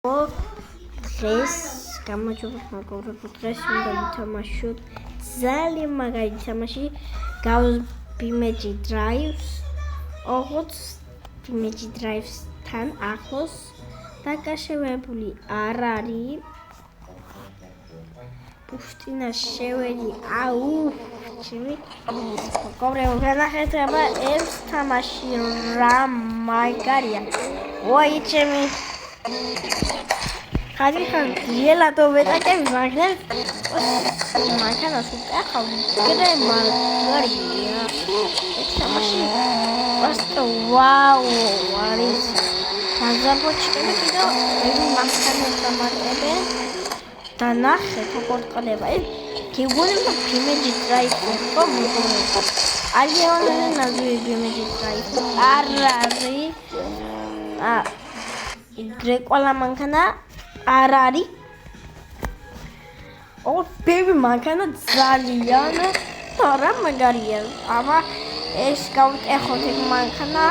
დღეს გამარჯობა მეგობრებო, დღეს უნდა ვითამაშოთ ძალიან მაგარი თამაში გავს Bimagi Drives. ოღონდ Bimagi Drives-თან ახლოს დაკავშირებული არ არის. პუშტინა შევედი, ჩემი მეგობრებო, განახეთ აბა ეს თამაში რა მაგარია. ვაი ჩემი ხალხი გიელადო მეტაკები მაგრამ მანქანას უყახავ კიდე მაგარია ეს თამაში просто ვაუ არის საზაფოჩკები კიდე ეს მანქანას დამატებენ და ნახეთ როგორ ყდება ეს გიგონებდა Bimagi Drives მოგონებდა ალიონელი ნაზვი Bimagi Drives არ არის ეგრე ყველა მანქანა არ არის. ბები მანქანა ძალიან თორა მაგარია. აბა ეს გავტეხოთ ეგ მანქანა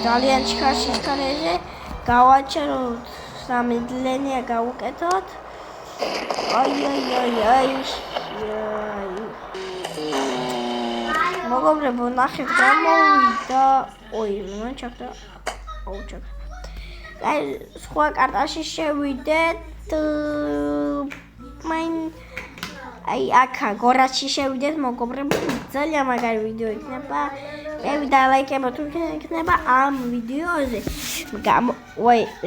ძალიან ჩქარშიქარეზე გავაჩეროთ სამი დლენია გავუკეთოთ. აი მოგობრებო ნახეთ გამოვიდა. მან ჩაკდა. ჩაკდა. აი სხვა კარტაში შევიდეთ აი აქა გორაში შევიდეთ მოგობრებო ძალიან მაგარი ვიდეო იქნება მე დალაიქებოთ თუ იქნება ამ ვიდეოზე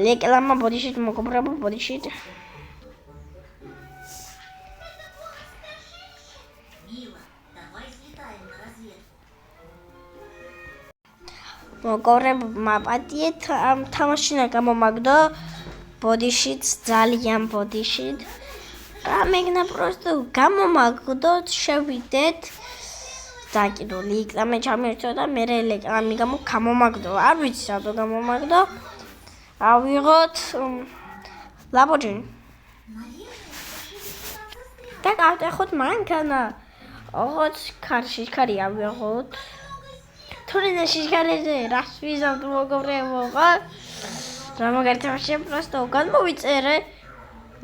რეკლამა ბოდიშით მოგობრებო ბოდიშით მოგობრებო მაპატიეთ ამ თამაშინა გამომაგდო ბოდიშით ძალიან ბოდიშით რამეგნა просто გამომაგდოთ შევიდეთ და კიდო რეკლამა ჩამერჩო და მე რეკლამი გამომაგდო არ ვიცი რატო გამომაგდო ავიღოთ ლაბოჯინი და გავტეხოთ მანქანა ოღონდ ქარი ავიღოთ თორინე შიშქარეზე რას ვიზავთ მოგობრებო ხო რა მაგარი თამაშია просто განმოვიწერე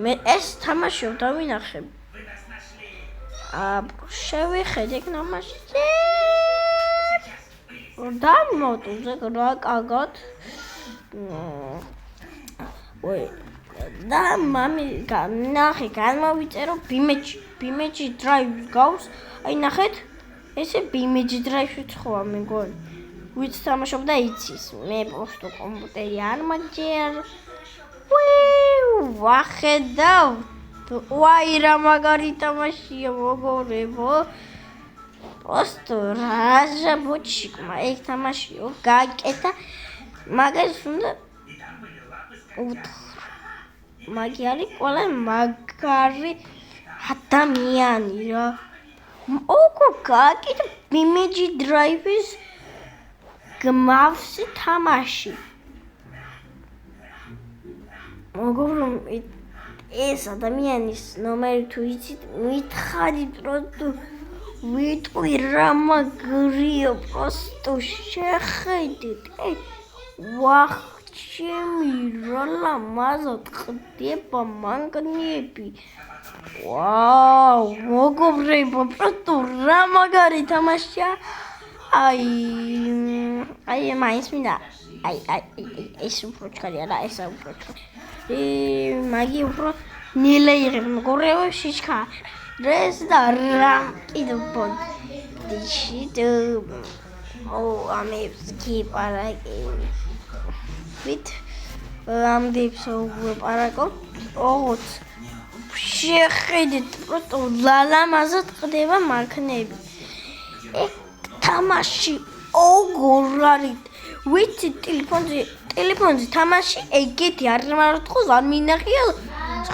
მე ეს თამაში დავინახე შევიხედე ეგ თამაში და მოტუზე რა კაგოთ და მამი ნახე განმოვიწერო Bimagi Drives გავს აი ნახეთ ესე Bimagi Drives-იც ხოა მეგონი ვიც თამაშობდა იცის მე просто კომპიუტერი არ მაგჯერ ვახედავ ვაი რა მაგარი თამაშია მოგობრებო просто რაჟა ბოჩიკმა ეგ თამაშიო გაკეთა მაგას უნდა მაგარი ყველა მაგარი ადამიანი რა გაკეთა Bimagi Drives გმავსი თამაში მოგობრებო ეს ადამიანის ნომერი თუ იცით მითხარი პროდუ ვიტყვი რა მაგრია პროსტო შეხედეთ ვახ ჩემი რა ლამაზად ყდება მანგნიები ვაუ მოგობრებო პროსტო რა მაგარი თამაშია აი მაინც მინდა აი ეს უფრო ჩქარია რა ეს უფრო ჩქარი მაგი უფრო ნილე იღებ მოგობრებო შიშქარეს და რა კიდე ბოდიშით ამებს კიპარაკი ვით ამდებს უპარაკო ოღონდ შეხედეთ პროტო ლალამაზად ყდება მანქანები თამაში ოღორ არის ვიცი ტელეფონზე თამაში ეგეთი არ მარტოს არ მინახია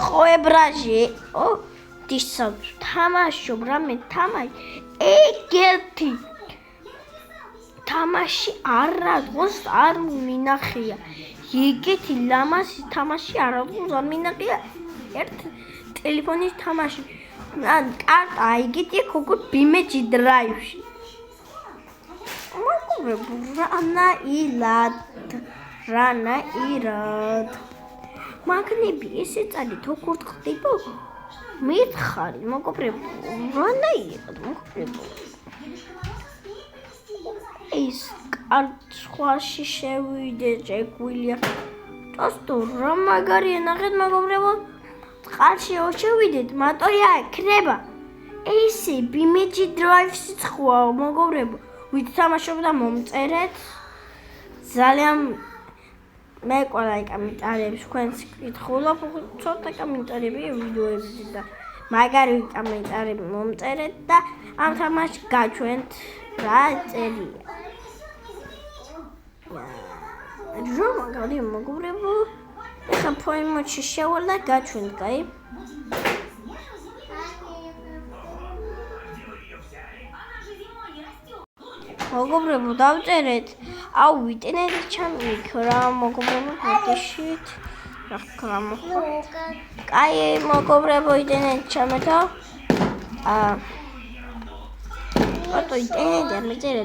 ხვებრაჟი დისავ თამაშობ რამე თამაში ეგეთი თამაში არადღოს არ მინახია ეგეთი ლამაზი თამაში არადღოს არ მინახია ერთ ტელეფონის თამაში კარტა ეგეთი ქოგო Bimagi Drives-ში Rana Irad მაგნები ესე წადით ოქროთ ხდება მითხარი მოგობრებო რანაირად მოგობრებო ის კაცხვაში შევიდე ჯეგვილია ტოსტო რა მაგარია ნახეთ მოგობრებო წყალში შევიდეთ მატორია ეკრება ესე ბიმეჯი დრაივსიც ხوار მოგობრებო ვით თამაშობდა მომწერეთ ძალიან მე ყველა კომენტარებს თქვენს კითხულობ ცოტა კომენტარები ვიდეოებზე და მაგარი კომენტარები მომწერეთ და ამ თამაშს გაჩვენთ რა წერია რა მაგარი მოგობრებო ეხლა ფოიმოჩი შევალ და გაჩვენთ კაი მოგობრებო დავწერეთ აუ ვიტენეთ ჩამიქ რა მოგობრებო ფოტოშით რა ხარ მოხდა კაი მოგობრებო ვიტენეთ ჩამეთო ფოტო ვიტენეთ ამეწერე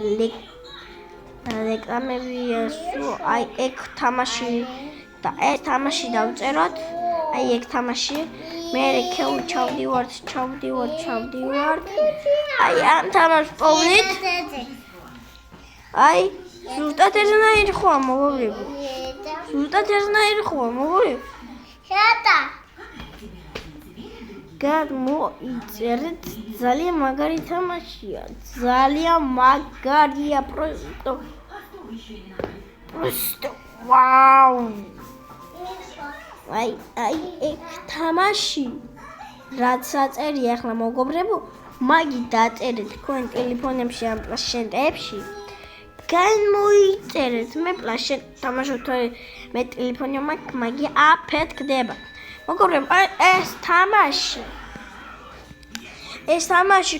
რეკლამები სულ აი ეგ თამაში და ეს თამაში დავწეროთ აი ეგ თამაში მე რეკეულ ჩავდივართ აი ამ თამაშს პოვნით აი ზუსტად ერთნაირი ხوار მოგობრებო ზუსტად ერთნაირი ხوار მოგობრებო შატა გადმოიწერეთ ძალიან მაგარი თამაშია ძალიან მაგარია პროსტო ვაუ აი ეგ თამაში რაც აწერია ახლა მოგობრებო მაგი დაწერეთ თქვენ ტელეფონებში ან პლანშეტებში განმოიწერეთ მე პლანშეტ თამაშობთ მე ტელეფონი მაქვს მაგი აფეთქდება მოგობრებო ეს თამაში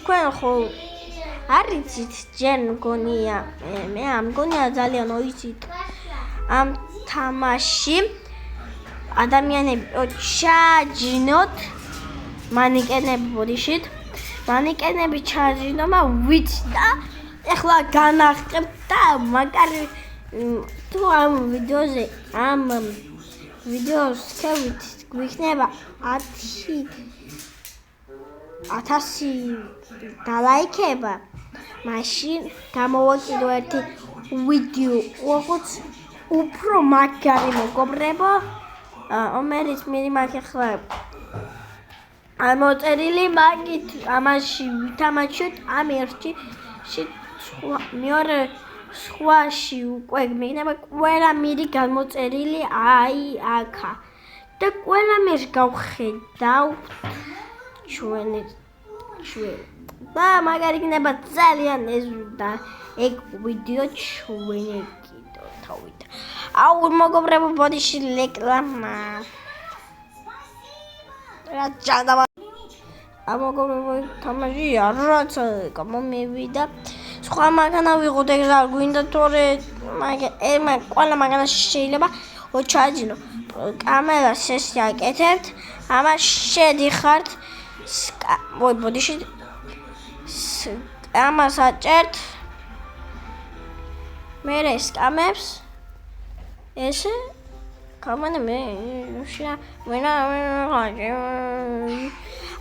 თქვენ ხო არ იცით ჯერ მგონია მე ამ მგონია ძალიან ოიცით ამ თამაში ადამიანები ჩაჯინოთ მანეკენები ბოდიშით მანეკენები ჩაჯინომა ვით და ეხლა განახტებ და მაგარი თუ ამ ვიდეოზე ამ ვიდეოს შევით გვიქნება 1000 დალაიქება მაშინ გამოვაკიდო ერთი ვიდეო როგორც უფრო მაგარი მოგობრებო omeriți minimache hleb. Am moțărili magit, amăși, tamaciut, amerci și mioră scoași cueg mine, mă cuela mirica moțărili ai aca. De cuela mergau hedau chuene. Da, magari ne bațalia nezuda. Ec video chuene kido tauita. Au mă vreau body și reclama. Racada. Am მოგობრებო თამაში არაცა გამომივიდა. სხვა მაგანა ვიღოთ ეგ რა გვინდა თორე მაგ ყველა მაგანა შეიძლება ოჩაჯინო. კამერას შეაკეთებთ, ამას შედიხართ. ვой ბოდიში ამას აჭერთ. მე სკამებს ესე Come me,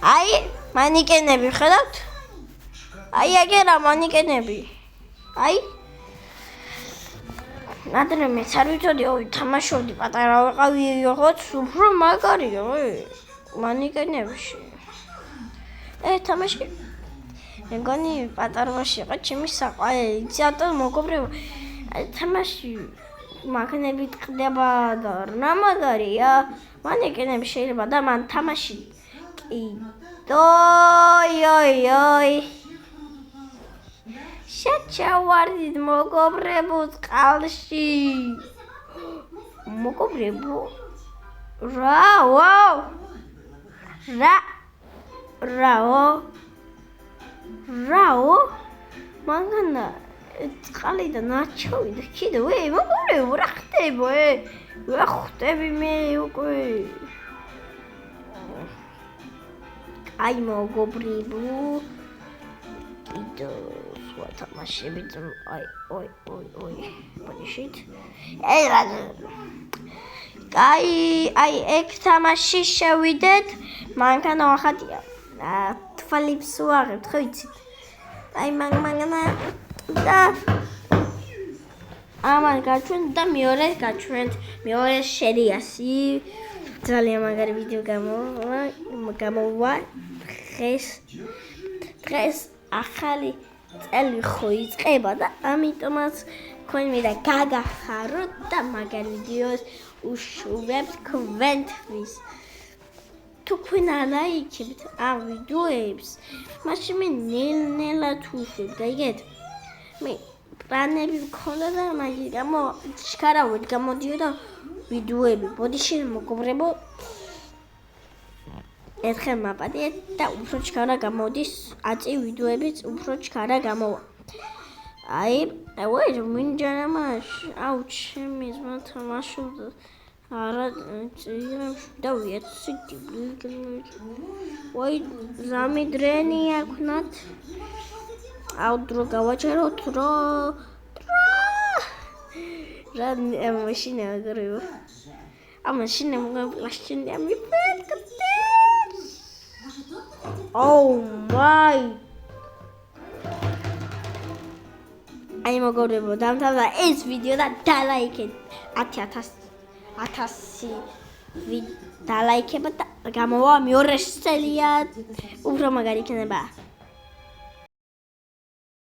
აი, მანიკენები ხედავთ? აი, აგერა მანიკენები. აი. ადრე მეც არ ვიცოდი, თამაშობდი, პატარა ვიყავი, როგორც უფრო მაგარია, მანიკენებში. თამაში. მეგონი პატარაში იყო ჩემი საყვარელი, ცოტა მოგობრებო. თამაში მაგნებით ხდება და რა მაგარია მანეკენები შეიძლება და მან თამაში ой შეჩავარდით მოგობრებო წყალში მოგობრებო რაო მაგანა წყალი და ნაჩვი და კიდევ მოგობრებო რა ხდება რა ხტები მე უკვე აი მოგობრებო კიდევ სხვა თამაშები ой ბოდიშით აი ეგ თამაში შევიდეთ, მანქანა ახატია. თვალებს უაღებთ, ხო იცით? აი მაგნა და ამან გაჩვენთ და მეორე გაჩვენთ მეორე სერიასი. ძალიან მაგარი ვიდეო გამოვა დღეს ახალი წელი ხო იწყება და ამიტომაც თქვენ მინდა გაგახაროთ და მაგარ ვიდეოს უშუვებთ ქვენთვის. თუ თქვენ არ ლაიქებთ ამ ვიდეოებს, მაშინ მე ნელ-ნელა თუშვებ, გაიგეთ? მე პლანები მქონდა და მაგის გამო შქარავით გამოდიოდა ვიდეოები. ბოდიში მოგობრებო, ერთხელ მაპატიეთ და უფრო ჩქარა გამოდის, 10 ვიდეოებიც უფრო ჩქარა გამოვა. აი, ვაი, მინჯანამაშ, აუ, ჩემი ზმა თამაშობდა. არა, და ვიცი, ვაი, ზამი დრენი აქვთ. აუ, დრო გავაჩეროთ, რა მაშინა აგრევა. მაშინა მოგაპლაშჩენია მიფეთქდი. Oh my! აი მოგობრებო, დამთავრდა ეს ვიდეო და დალაიქეთ 1000 დალაიქება და გამოვა მეორე სერია უფრო მაგარი იქნება.